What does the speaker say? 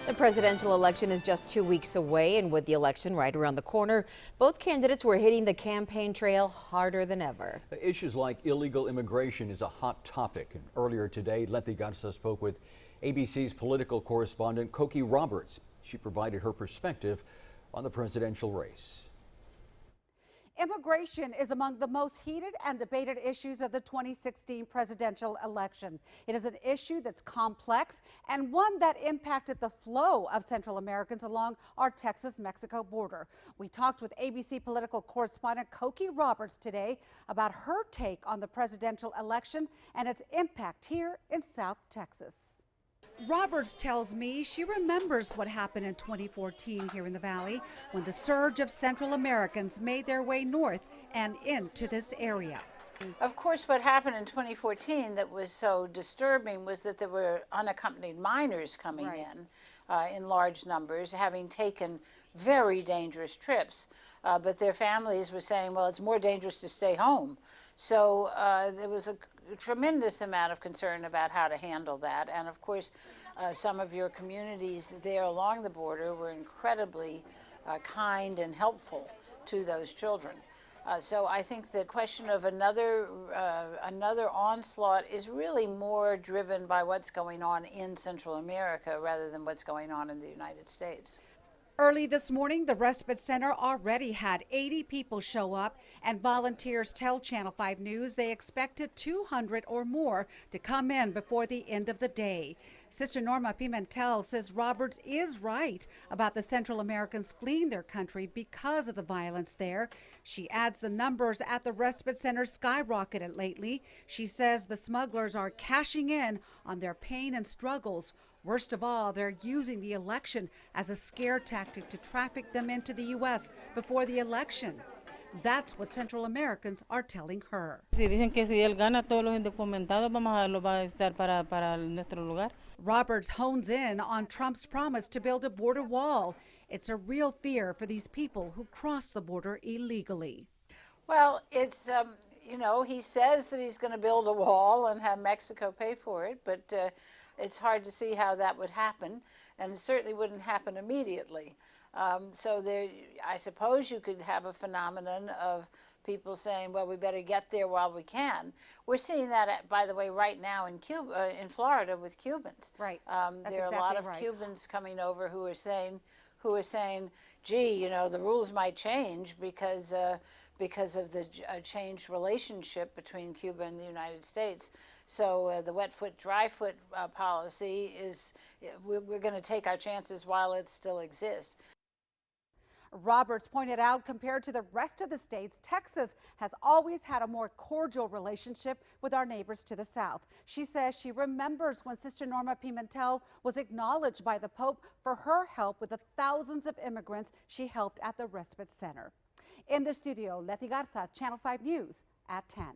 The presidential election is just 2 weeks away, and with the election right around the corner, both candidates were hitting the campaign trail harder than ever. Issues like illegal immigration is a hot topic. And earlier today, Letty Garza spoke with ABC's political correspondent Cokie Roberts. She provided her perspective on the presidential race. Immigration is among the most heated and debated issues of the 2016 presidential election. It is an issue that's complex and one that impacted the flow of Central Americans along our Texas-Mexico border. We talked with ABC political correspondent Cokie Roberts today about her take on the presidential election and its impact here in South Texas. Roberts tells me she remembers what happened in 2014 here in the Valley when the surge of Central Americans made their way north and into this area. Of course, what happened in 2014 that was so disturbing was that there were unaccompanied minors coming in large numbers, having taken very dangerous trips. But their families were saying, well, it's more dangerous to stay home. So there was a tremendous amount of concern about how to handle that. And of course, some of your communities there along the border were incredibly kind and helpful to those children. So I think the question of another onslaught is really more driven by what's going on in Central America rather than what's going on in the United States. Early this morning, the respite center already had 80 people show up, and volunteers tell Channel 5 News they expected 200 or more to come in before the end of the day. Sister Norma Pimentel says Roberts is right about the Central Americans fleeing their country because of the violence there. She adds the numbers at the respite center skyrocketed lately. She says the smugglers are cashing in on their pain and struggles. Worst of all, they're using the election as a scare tactic to traffic them into the U.S. before the election. That's what Central Americans are telling her. Dicen que si él gana, todos los indocumentados lo va a estar para nuestro lugar. Roberts hones in on Trump's promise to build a border wall. It's a real fear for these people who cross the border illegally. Well, it's, you know, he says that he's going to build a wall and have Mexico pay for it, but it's hard to see how that would happen, and it certainly wouldn't happen immediately. So there, I suppose you could have a phenomenon of people saying, well, we better get there while we can. We're seeing that, by the way, right now in Cuba, in Florida with Cubans. Right. There are a lot of Cubans coming over who are saying, gee, you know, the rules might change because of the changed relationship between Cuba and the United States. So the wet foot, dry foot policy is, we're going to take our chances while it still exists. Roberts pointed out, compared to the rest of the states, Texas has always had a more cordial relationship with our neighbors to the south. She says she remembers when Sister Norma Pimentel was acknowledged by the Pope for her help with the thousands of immigrants she helped at the respite center. In the studio, Letty Garza, Channel 5 News at 10.